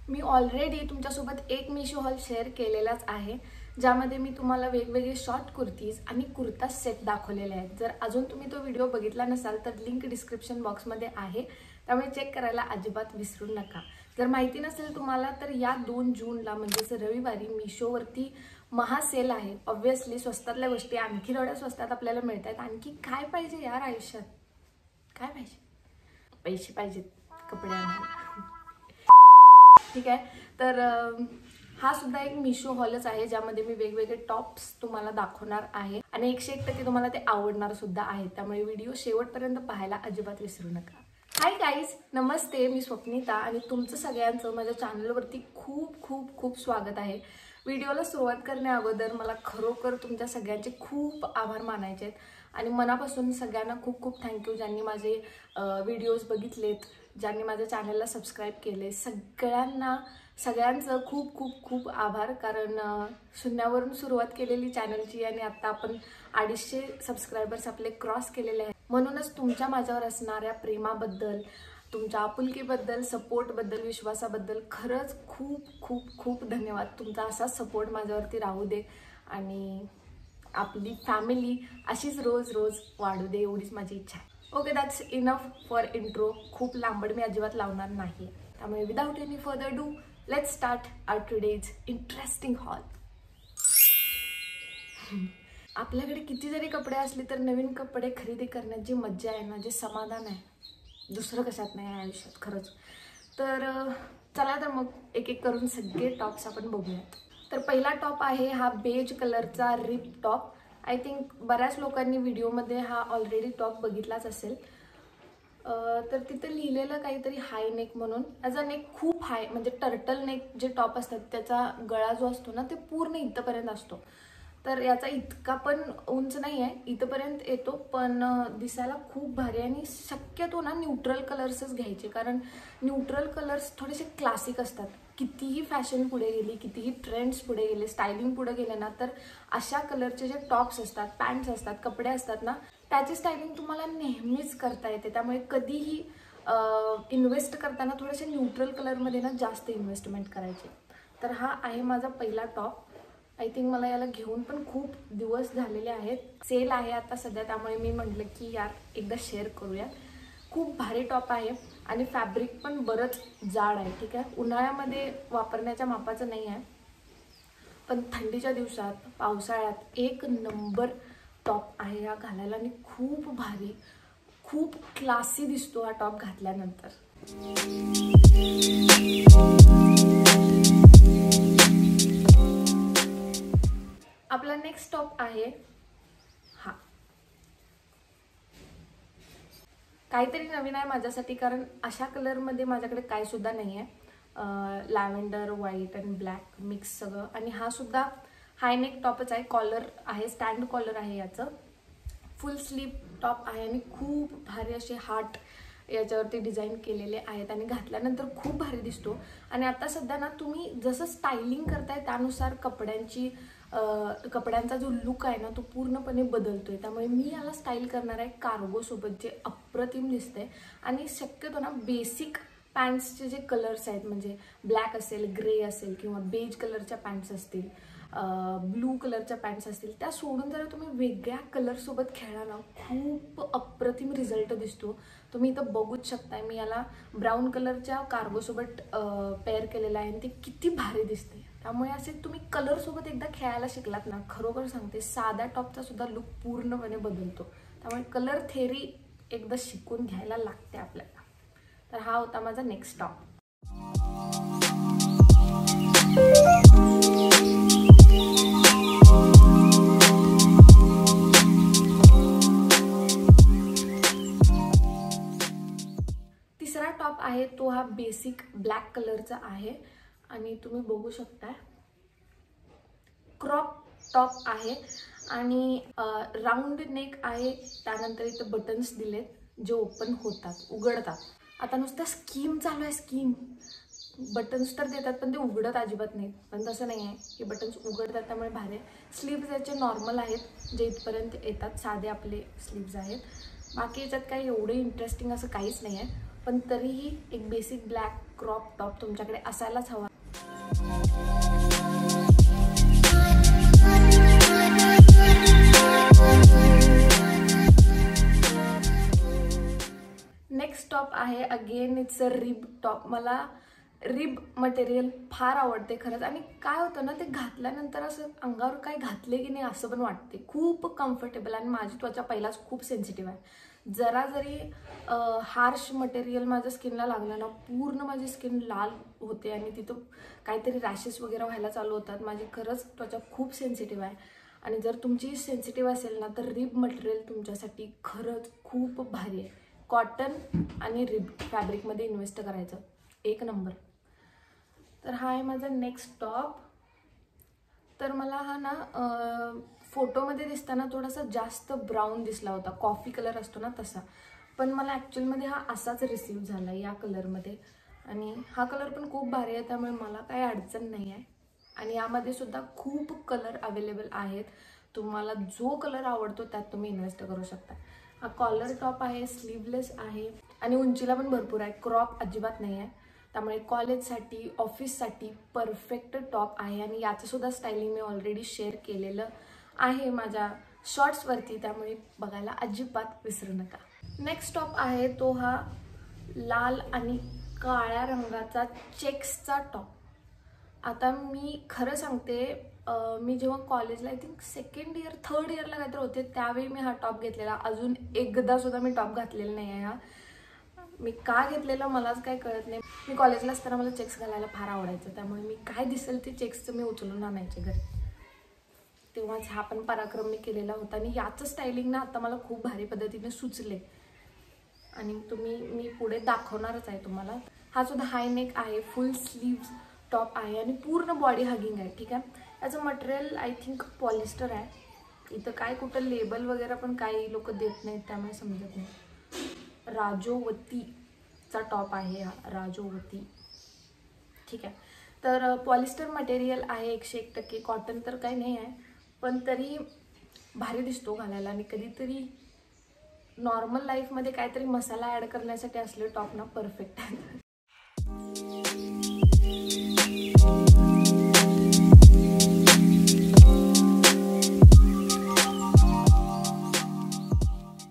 मी already तुमच्यासोबत एक Meesho hall share केलेलाच आहे, ज्यामध्ये मी तुम्हाला वेगवेगळे शॉर्ट कुर्तीज आणि कुर्ता सेट दाखवलेले आहेत। जर अजून तुम्ही तो व्हिडिओ बघितला नसाल तर लिंक डिस्क्रिप्शन बॉक्समध्ये आहे, त्यामुळे चेक करायला अजिबात विसरू नका। जर माहिती नसेल तुम्हाला तर या 2 जूनला म्हणजेच रविवारी मीशोवरती महासेल आहे। ऑब्वियसली स्वस्तातल्या गोष्टी आणखी थोड्या स्वस्तात आपल्याला मिळतात। आणखी काय पाहिजे यार आयुष्यात, काय पाहिजे? पैसे पाहिजेत कपडे आणायला। ठीक आहे, तर हा सुद्धा एक मीशो हॉलच आहे, ज्यामध्ये मी वेगवेगळे टॉप्स तुम्हाला दाखवणार आहे आणि 101% तुम्हाला ते आवडणार सुद्धा आहे। त्यामुळे व्हिडिओ शेवटपर्यंत पाहायला अजिबात विसरू नका। हाय गाईज, नमस्ते, मी स्वप्निता आणि तुमचं सगळ्यांचं माझ्या चॅनलवरती खूप खूप खूप स्वागत आहे। व्हिडिओला सुरुवात करण्याअगोदर मला खरोखर तुमच्या सगळ्यांचे खूप आभार मानायचे आहेत आणि मनापासून सगळ्यांना खूप खूप थँक्यू, ज्यांनी माझे व्हिडिओज बघितलेत, ज्यांनी माझ्या चॅनलला सबस्क्राईब केले। सगळ्यांचं खूप खूप खूप आभार, कारण शून्यावरून सुरुवात केलेली चॅनलची आणि आता आपण 250 सबस्क्रायबर्स आपले क्रॉस केलेले आहेत। म्हणूनच तुमच्या माझ्यावर असणाऱ्या प्रेमाबद्दल, तुमच्या आपुलकीबद्दल, सपोर्टबद्दल, विश्वासाबद्दल खरंच खूप खूप खूप धन्यवाद। तुमचा असा सपोर्ट माझ्यावरती राहू दे आणि आपली फॅमिली अशीच रोज रोज वाढू दे, एवढीच माझी इच्छा आहे। Okay, that's enough for intro. खूप लांबड मी अजिबात लावणार नाही, त्यामुळे without any further do let's start our today's interesting hall. आपल्याकडे किती जरी कपडे असले तर नवीन कपडे खरेदी करण्यात जी मज्जा आहे ना, जे समाधान आहे, दुसरं कशात नाही आहे आयुष्यात खरंच। तर चला तर मग एक एक करून सगळे टॉप्स आपण बघूयात। तर पहिला टॉप आहे हा बेज कलरचा रिप टॉप। आय थिंक बऱ्याच लोकांनी व्हिडिओमध्ये हा ऑलरेडी टॉप बघितलाच असेल। तर तिथे लिहिलेलं काहीतरी हाय नेक म्हणून। याचा नेक खूप हाय, म्हणजे टर्टल नेक जे टॉप असतात त्याचा गळा जो असतो ना ते पूर्ण इथपर्यंत असतो। तर याचा इतका पण उंच नाही आहे, इथपर्यंत येतो, पण दिसायला खूप भारी आहे। आणि शक्यतो ना न्यूट्रल कलर्सच घ्यायचे, कारण न्यूट्रल कलर्स थोडेसे क्लासिक असतात। कितीही फॅशन पुढे गेली, कितीही ट्रेंड्स पुढे गेले, स्टायलिंग पुढे गेले ना, तर अशा कलरचे जे टॉप्स असतात, पॅन्ट्स असतात, कपडे असतात ना, त्याची स्टायलिंग तुम्हाला नेहमीच करता येते। त्यामुळे कधीही इन्व्हेस्ट करताना थोडेसे न्यूट्रल कलरमध्ये ना जास्त इन्व्हेस्टमेंट करायची। तर हा आहे माझा पहिला टॉप। आय थिंक मला याला घेऊन पण खूप दिवस झालेले आहेत। सेल आहे आता सध्या, त्यामुळे मी म्हटलं की यार एकदा शेअर करूया। खूप भारी टॉप आहे आणि फॅब्रिक पण बरंच जाड आहे। ठीक आहे, उन्हाळ्यामध्ये वापरण्याच्या मापाचं नाही आहे, पण थंडीच्या दिवसात, पावसाळ्यात एक नंबर टॉप आहे हा घालायला आणि खूप भारी, खूप क्लासी दिसतो हा टॉप घातल्यानंतर। आपला नेक्स्ट टॉप आहे हा। काहीतरी नवीन आहे माझ्यासाठी, कारण अशा कलरमध्ये माझ्याकडे काय सुद्धा नाही आहे। लॅव्हेंडर, व्हाईट आणि ब्लॅक मिक्स सगळं। आणि हा सुद्धा हाय नेक टॉपच आहे, कॉलर आहे, स्टँड कॉलर आहे याचं। फुल स्लीव टॉप आहे आणि खूप भारी असे हार्ट याच्यावरती डिझाईन केलेले आहेत आणि घातल्यानंतर खूप भारी दिसतो। आणि आता सध्या ना तुम्ही जसं स्टायलिंग करताय त्यानुसार कपड्यांचा जो लुक आहे ना तो पूर्णपणे बदलतोय। त्यामुळे मी याला स्टाईल करणार आहे कार्गो सोबत, जे अप्रतिम दिसते। आणि शक्यतो ना बेसिक पॅन्ट्सचे जे कलर्स आहेत, म्हणजे ब्लॅक असेल, ग्रे असेल किंवा बेज कलरच्या पॅन्ट्स असतील, ब्लू कलरच्या पॅन्ट्स असतील, त्या सोडून जर तुम्ही वेगळ्या कलरसोबत खेळला ना, खूप अप्रतिम रिझल्ट दिसतो। तुम्ही इथं बघूच शकताय, मी याला ब्राऊन कलरच्या कार्गोसोबत पेअर केलेला आहे आणि ते किती भारी दिसते। त्यामुळे असे तुम्ही कलरसोबत एकदा खेळायला शिकलात ना, खरोखर सांगते साध्या टॉपचा सुद्धा लुक पूर्णपणे बदलतो। त्यामुळे कलर थेअरी एकदा शिकून घ्यायला लागते आपल्याला। तर हा होता माझा नेक्स्ट टॉप। तिसरा टॉप आहे तो हा बेसिक ब्लॅक कलरचा आहे आणि तुम्ही बघू शकता क्रॉप टॉप आहे आणि राऊंड नेक आहे। त्यानंतर इथे बटन्स दिलेत जे ओपन होतात, उघडतात। आता नुसतं स्कीम चालू आहे, स्कीम बटन्स तर देतात पण ते उघडत अजिबात नाही, पण तसं नाही आहे, हे बटन्स उघडतात त्यामुळे भारी। स्लीव्ज याचे नॉर्मल आहेत जे इथपर्यंत येतात, साधे आपले स्लीव्ज आहेत। बाकी याच्यात काही एवढे इंटरेस्टिंग असं काहीच नाही आहे, पण तरीही एक बेसिक ब्लॅक क्रॉप टॉप तुमच्याकडे असायलाच हवा. नेक्स्ट टॉप आहे again it's a rib top. मला रिब मटेरियल फार आवडते खरंच. आणि काय होतं ना, ते घातल्यानंतर असं अंगावर काय घातले की नाही असं पण वाटते. खूप कम्फर्टेबल. आणि माझी त्वचा पहिलाच खूप सेन्सिटिव्ह आहे. जरा जरी हार्श मटेरियल माझ्या स्किनला लागलं ना, पूर्ण माझी स्किन लाल होते आणि तिथं काहीतरी रॅशेस वगैरे व्हायला चालू होतात. माझी खरंच त्वचा खूप सेन्सिटिव्ह आहे. आणि जर तुमची सेन्सिटिव्ह असेल ना, तर रिब मटेरियल तुमच्यासाठी खरंच खूप भारी आहे. कॉटन आणि रिब फॅब्रिकमध्ये इन्व्हेस्ट करायचं, एक नंबर. तर हा आहे माझा नेक्स्ट टॉप. तर मला हा ना फोटोमध्ये दिसताना थोडासा जास्त ब्राऊन दिसला होता, कॉफी कलर असतो ना तसा. पण मला ॲक्च्युअलमध्ये हा असाच रिसीव झाला या कलरमध्ये. आणि हा कलर पण खूप भारी आहे, त्यामुळे मला काही अडचण नाही आहे. आणि यामध्ये सुद्धा खूप कलर अवेलेबल आहेत. तुम्हाला जो कलर आवडतो त्यात तुम्ही इन्व्हेस्ट करू शकता. हा कॉलर टॉप आहे, स्लीवलेस आहे आणि उंचीला पण भरपूर आहे, क्रॉप अजिबात नाही आहे. त्यामुळे कॉलेजसाठी, ऑफिससाठी परफेक्ट टॉप आहे. आणि याचंसुद्धा स्टायलिंग मी ऑलरेडी शेअर केलेलं आहे माझ्या शॉर्ट्सवरती, त्यामुळे बघायला अजिबात विसरू नका. नेक्स्ट टॉप आहे तो हा लाल आणि काळ्या रंगाचा चेक्सचा टॉप. आता मी खरं सांगते, मी जेव्हा कॉलेजला I think second year third इयरला काहीतरी होते, त्यावेळी मी हा टॉप घेतलेला. अजून एकदा सुद्धा मी टॉप घातलेला नाही आहे. हा मी का घेतलेला मलाच काही कळत नाही. मी कॉलेजला असताना मला चेक्स घालायला फार आवडायचं, त्यामुळे मी काय दिसेल ते चेक्सचं मी उचलून आणायचे घरी. तेव्हाच हा पण पराक्रम मी केलेला होता. आणि याचं स्टायलिंग ना आता मला खूप भारी पद्धतीने सुचले आणि मी पुढे दाखवणारच आहे तुम्हाला. हा सुद्धा हाय नेक आहे, फुल स्लीव्ज टॉप आहे आणि पूर्ण बॉडी हगिंग आहे. ठीक आहे. याचं मटेरियल आय थिंक पॉलिस्टर आहे. इथं काय कुठं लेबल वगैरे पण काही लोक देत नाहीत, त्यामुळे समजत नाही. राजोवतीचा टॉप आहे हा, राजोवती. ठीक आहे. तर पॉलिस्टर मटेरियल आहे 101%. कॉटन तर काही नाही आहे, पण तरी भारी दिसतो घालायला. आणि कधीतरी नॉर्मल लाईफमध्ये काहीतरी मसाला ॲड करण्यासाठी असले टॉप ना परफेक्ट आहे.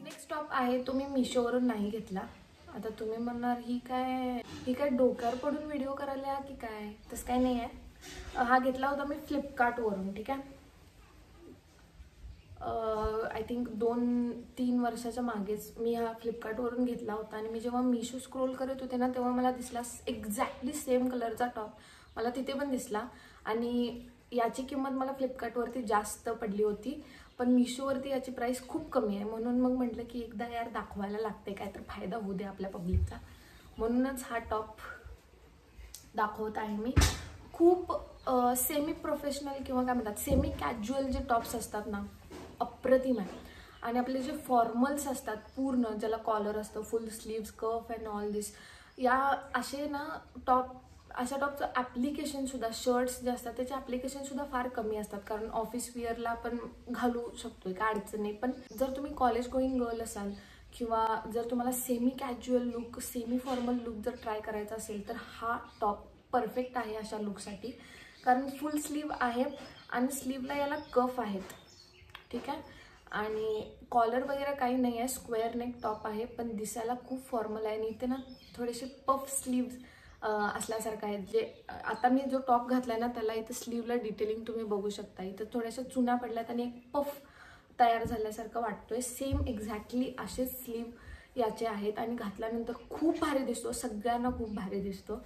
नेक्स्ट टॉप आहे तो मी मिशोवरून नाही घेतला. आता तुम्ही म्हणणार ही काय डोक्यावर पडून व्हिडिओ करायला की काय, तसं काही नाही आहे. हा घेतला होता मी फ्लिपकार्टवरून. ठीक आहे. आय थिंक 2-3 वर्षाच्या मागेच मी हा फ्लिपकार्टवरून घेतला होता. आणि मी जेव्हा मिशो स्क्रोल करत होते ना, तेव्हा मला दिसला एक्झॅक्टली सेम कलरचा टॉप मला तिथे पण दिसला. आणि याची किंमत मला फ्लिपकार्टवरती जास्त पडली होती, पण मिशोवरती याची प्राईस खूप कमी आहे. म्हणून मग म्हटलं की एकदा यार दाखवायला लागते, काय तर फायदा होऊ दे आपल्या पब्लिकचा. म्हणूनच हा टॉप दाखवत आहे मी. खूप सेमी प्रोफेशनल किंवा काय म्हणतात सेमी कॅज्युअल जे टॉप्स असतात ना, अप्रतिम आहे. आणि आपले जे फॉर्मल्स असतात पूर्ण, ज्याला कॉलर असतं, full sleeves, cuff and all this, या असे ना अशा टॉपचं ॲप्लिकेशनसुद्धा, शर्ट्स जे असतात त्याचे ॲप्लिकेशनसुद्धा फार कमी असतात. कारण ऑफिस विअरला पण घालू शकतो, काय अडचण नाही. पण जर तुम्ही कॉलेज गोईंग गर्ल असाल किंवा जर तुम्हाला semi casual look, semi formal look जर ट्राय करायचा असेल, तर हा टॉप परफेक्ट आहे अशा लुकसाठी. कारण फुल स्लीव आहे आणि स्लीवला याला कफ आहेत. ठीक आहे. आणि कॉलर वगैरे काही नाही आहे, स्क्वेअर नेक टॉप आहे, पण दिसायला खूप फॉर्मल आहे. आणि इथे ना थोडेसे पफ स्लीव्ज असल्यासारखं आहे. जे आता मी जो टॉप घातला आहे ना, त्याला इथं स्लीवला डिटेलिंग तुम्ही बघू शकता. इथं थोड्याशा चुना पडल्यात आणि एक पफ तयार झाल्यासारखं वाटतोय. सेम एक्झॅक्टली असेच स्लीव याचे आहेत आणि घातल्यानंतर खूप भारी दिसतो, सगळ्यांना खूप भारी दिसतो.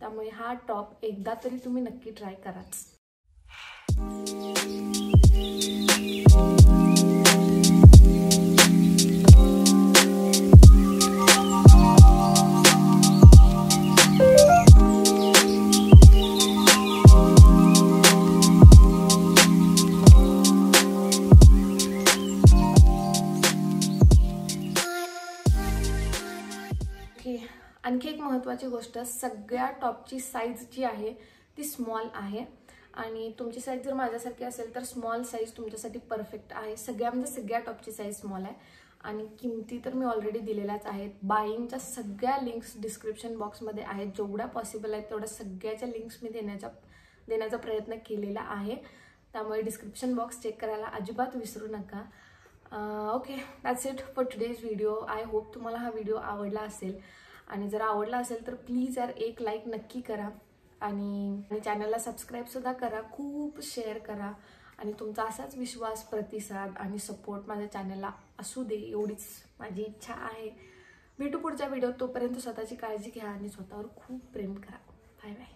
त्यामुळे हा टॉप एकदा तरी तुम्ही नक्की ट्राय कराच. आणखी एक महत्त्वाची गोष्ट, सगळ्या टॉपची साईज जी आहे ती स्मॉल आहे. आणि तुमची साईज जर माझ्यासारखी असेल तर स्मॉल साईज तुमच्यासाठी परफेक्ट आहे. सगळ्या टॉपची साईज स्मॉल आहे. आणि किमती तर मी ऑलरेडी दिलेल्याच आहेत. बाईंगच्या सगळ्या लिंक्स डिस्क्रिप्शन बॉक्समध्ये आहेत. जेवढ्या पॉसिबल आहेत तेवढ्या सगळ्याच्या लिंक्स मी देण्याचा प्रयत्न केलेला आहे. त्यामुळे डिस्क्रिप्शन बॉक्स चेक करायला अजिबात विसरू नका. Okay, that's it for today's video. I hope तुम्हाला हा व्हिडिओ आवडला असेल, आणि जर आवडला असेल तर प्लीज यार एक लाईक नक्की करा आणि चॅनलला सबस्क्राईबसुद्धा करा. खूप शेअर करा आणि तुमचा असाच विश्वास, प्रतिसाद आणि सपोर्ट माझ्या चॅनलला असू दे, एवढीच माझी इच्छा आहे. भेटू पुढच्या व्हिडिओत. तोपर्यंत स्वतःची काळजी घ्या आणि स्वतःवर खूप प्रेम करा. Bye bye.